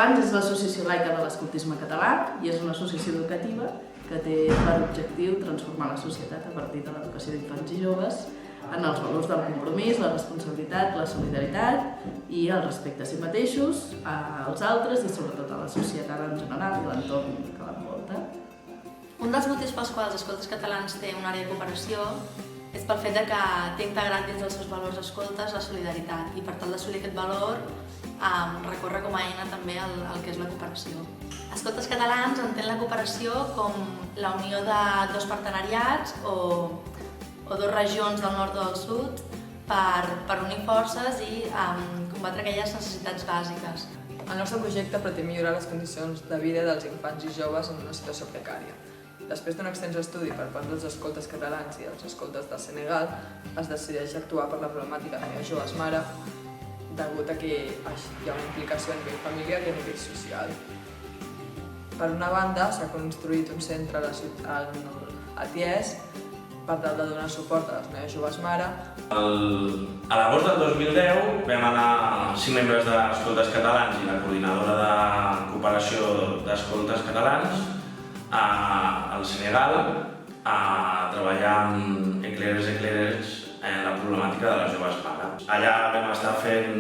Catalans és l'Associació Laica de l'Escoltisme Català i és una associació educativa que té per objectiu transformar la societat a partir de l'educació d'infants i joves en els valors del compromís, la responsabilitat, la solidaritat i el respecte a si mateixos, als altres i sobretot a la societat en general i a l'entorn que l'envolta. Un dels motius pels quals Escoltes Catalans té una àrea de cooperació és pel fet que té integrat dins dels seus valors escoltes la solidaritat i per tal d'assolir aquest valor recorre com a eina també el que és la cooperació. Escoltes Catalans entén la cooperació com la unió de dos partenariats o dues regions del nord o del sud per unir forces i combatre aquelles necessitats bàsiques. El nostre projecte pretén millorar les condicions de vida dels infants i joves en una situació precària. Després d'un extens estudi per part dels escoltes catalans i dels escoltes del Senegal, es decideix actuar per la problemàtica de les joves mare, degut a que hi ha una implicació a nivell familiar i a nivell social. Per una banda, s'ha construït un centre a Ties per tal de donar suport a les noies joves mare. A l'agost del 2010 vam anar 5 membres d'Escoltes Catalans i la coordinadora de cooperació d'Escoltes Catalans al Senegal a treballar amb eclairers en la problemàtica de les joves mares. Allà vam estar fent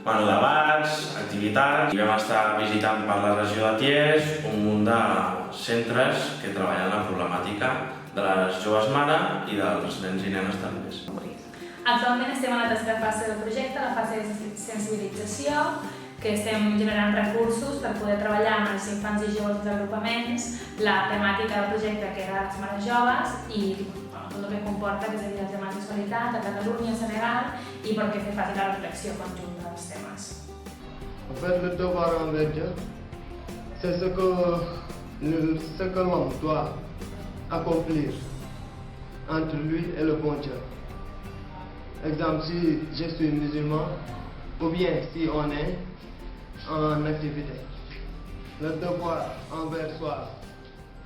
debats, activitats i vam estar visitant per la regió de Ties un munt de centres que treballen la problemàtica de les joves mares i dels nens i nenes també. Actualment estem en la tercera fase del projecte, la fase de sensibilització, que estem generant recursos per poder treballar amb els infants i joves dels agrupaments la temàtica del projecte que era les mares joves i tot el que comporta, que seria el tema de sexualitat a Catalunya, a Senegal i perquè fer fàcil la reflexió conjunta dels temes. En fait, le devoir envers Dieu, c'est ce que l'homme doit accomplir entre lui et le bon Dieu. Exemple, si je suis musulman, ou bien si on est en activité. Le devoir envers soi,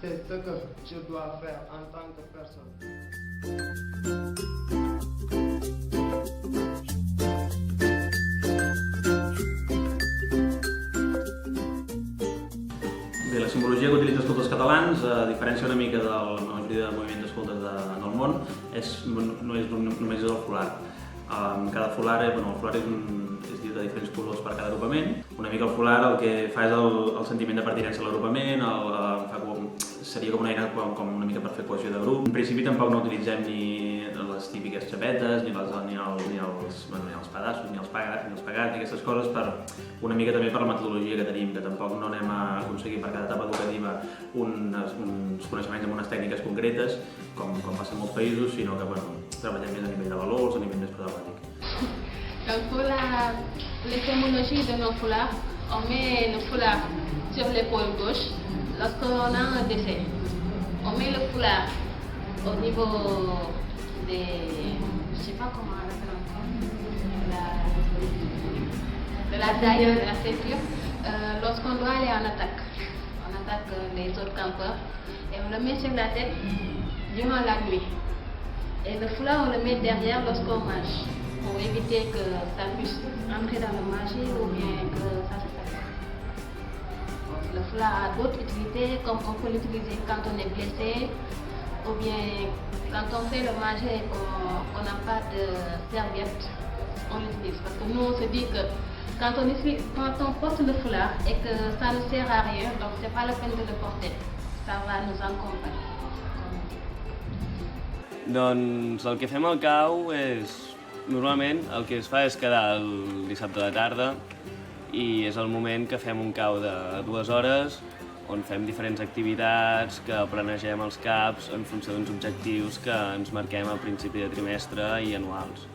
c'est ce que je dois faire en tant que personne. Bé, la simbologia que utilitza Escoltes Catalans, a diferència una mica de la majoria del moviment d'escoltes del món, no és només el folar. Cada folar, el folar és dit de diferents colors per cada agrupament. Una mica el folar el que fa és el sentiment de pertinença a l'agrupament, seria com una eina una mica per fer cohesió de grup. En principi tampoc no utilitzem ni les típiques xapetes, ni els pedaços, ni els pegats, ni aquestes coses, una mica també per la metodologia que tenim, que tampoc no anem a aconseguir per cada etapa educativa uns coneixements amb unes tècniques concretes, com passa en molts països, sinó que treballem més a nivell de valors, a nivell més pedagògic. Donc pour l'étymologie de nos foulards, on met le foulard sur l'épaule gauche lorsqu'on a un décès. On met le foulard au niveau des... je ne sais pas comment on l'appelle encore, de la taille, de la ceinture, lorsqu'on doit aller en attaque. On attaque les autres campeurs et on le met sur la tête durant la nuit. Et le foulard, on le met derrière lorsqu'on mange, pour éviter que ça puisse entrer dans le manger ou bien que ça se fasse. Le foulard a d'autres utilités, comme on peut l'utiliser quand on est blessé, ou bien quand on fait le manger et qu'on n'a pas de serviette, on l'utilise. Parce que nous, on se dit que quand on porte le foulard et que ça ne sert à rien, donc c'est pas la peine de le porter. Ça va nous accompagner. Doncs el que fem al cau és, normalment, el que es fa és quedar el dissabte de tarda i és el moment que fem un cau de 2 hores on fem diferents activitats, que planegem els caps en funció d'uns objectius que ens marquem al principi de trimestre i anuals.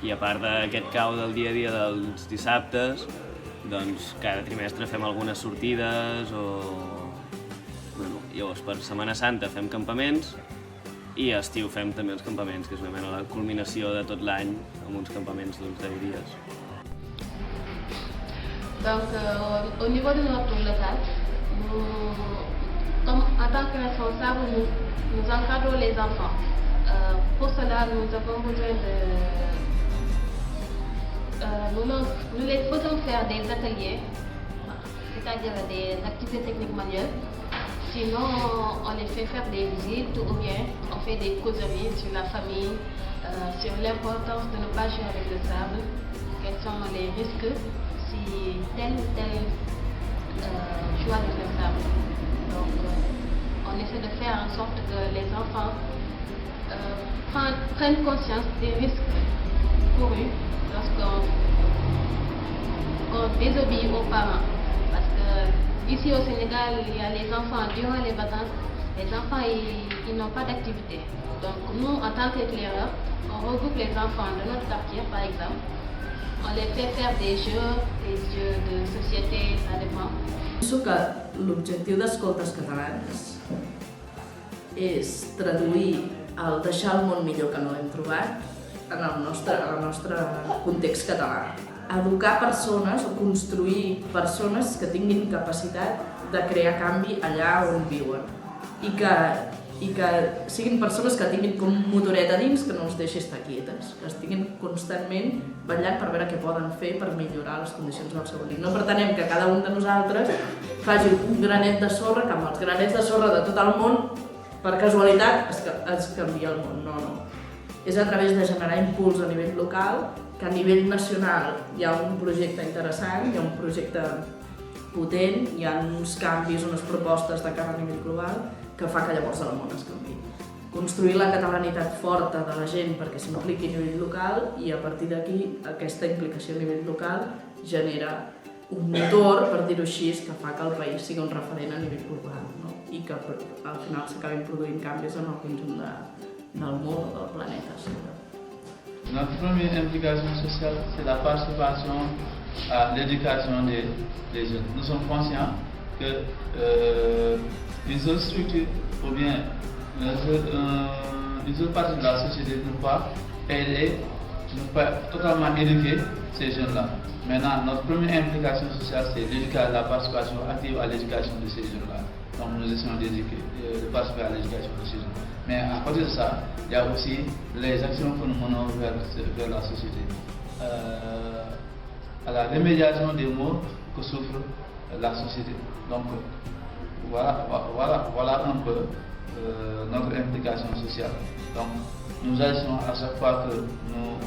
I a part d'aquest cau del dia a dia dels dissabtes, doncs cada trimestre fem algunes sortides o... Llavors per Setmana Santa fem campaments i a estiu fem també els campaments, que és una mena de culminació de tot l'any amb uns campaments d'uns 10 dies. Donc au niveau de notre local, comme en tant que responsables, nous encadrons les enfants. Pour cela, nous avons besoin de... nous les faisons faire des ateliers c'est-à-dire des activités techniques manuelles. Sinon, on les fait faire des visites ou bien on fait des causeries sur la famille, sur l'importance de ne pas jouer avec le sable, quels sont les risques si tel ou tel joue avec le sable. Donc, on essaie de faire en sorte que les enfants prennent conscience des risques courus lorsqu'on désobéit aux parents. Parce que ici au Sénégal, il y a les enfants durant les vacances, les enfants ils n'ont pas d'activité. Donc nous, en tant qu'éclaireurs, on regroupe les enfants de notre quartier par exemple. On les fait faire des jeux de société, ça dépend. Penso que l'objectiu d'Escoltes Catalans és traduir el deixar el món millor que no l'hem trobat en el nostre context català. Educar persones o construir persones que tinguin capacitat de crear canvi allà on viuen i que siguin persones que tinguin com un motoret a dins que no els deixi estar quietes, que estiguin constantment vetllant per veure què poden fer per millorar les condicions del seu vida. No pretenem que cada un de nosaltres faci un granet de sorra, que amb els granets de sorra de tot el món, per casualitat, es canvia el món. No. És a través de generar impuls a nivell local, que a nivell nacional hi ha un projecte interessant, hi ha un projecte potent, hi ha uns canvis, unes propostes de cara a nivell global, que fa que llavors el món es canvi. Construir la catalanitat forta de la gent perquè s'impliqui a nivell local i a partir d'aquí aquesta implicació a nivell local genera un motor, per dir-ho així, que fa que el país sigui un referent a nivell global, no? I que al final s'acabin produint canvis en el conjunt del món o del planeta. Notre première implication sociale, c'est la participation à l'éducation des jeunes. Nous sommes conscients que une seule structure ou bien une seule partie de la société ne peut pas aider, ne peut pas totalement éduquer ces jeunes-là. Maintenant, notre première implication sociale, c'est la participation active à l'éducation de ces jeunes-là. Donc nous essayons de participer à l'éducation de ces jeunes. Mais à côté de ça, il y a aussi les actions que nous menons vers la société. À la remédiation des maux que souffre la société. Donc voilà un peu notre implication sociale. Donc nous agissons à chaque fois que nous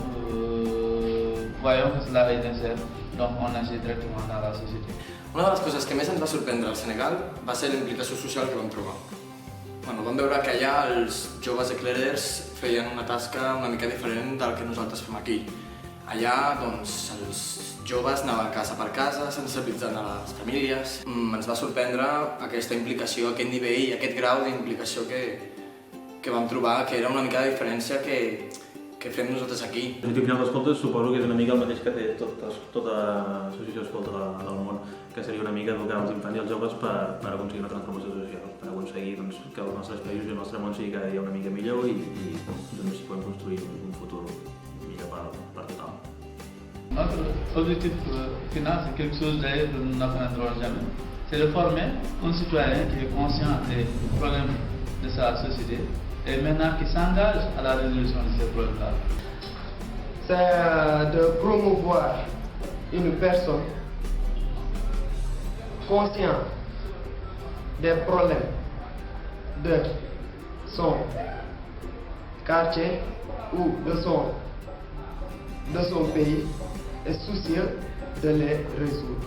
voyons que cela est nécessaire, donc on agit directement dans la société. Una de les coses que més ens va sorprendre al Senegal va ser la implicació social que vam trobar. Vam veure que allà els joves eclairers feien una tasca una mica diferent del que nosaltres fem aquí. Allà els joves anaven casa per casa, sensibilitzant a les famílies. Ens va sorprendre aquesta implicació, aquest nivell i aquest grau d'implicació que vam trobar, que era una mica de diferència que fem nosaltres aquí. L'objectiu final d'Escoltes suposo que és una mica el mateix que té tota l'associació Escolta del món, que seria una mica educar els infants i els joves per aconseguir una transformació social, per aconseguir que els nostres països i el nostre món sigui cada dia una mica millor i així podem construir un futur millor per tothom. Notre objectif final, c'est quelque chose d'ailleurs que nous n'atteindrons jamais. C'est de former un citoyen qui est conscient des problèmes de sa société et maintenant qui s'engage à la résolution de ces problèmes-là. C'est de promouvoir une personne consciente des problèmes de son quartier ou de son pays et soucieux de les résoudre.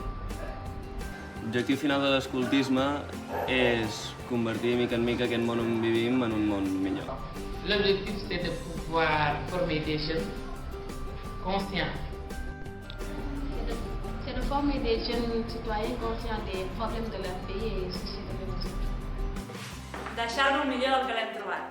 L'objectiu final de l'escoltisme és convertir mica en mica aquest món on vivim en un món millor. L'objectif c'est de pouvoir former des jeunes conscients. C'est de former des jeunes citoyens conscients des problèmes de leur pays et soucieux de leur société. Deixar-lo millor del que l'hem trobat.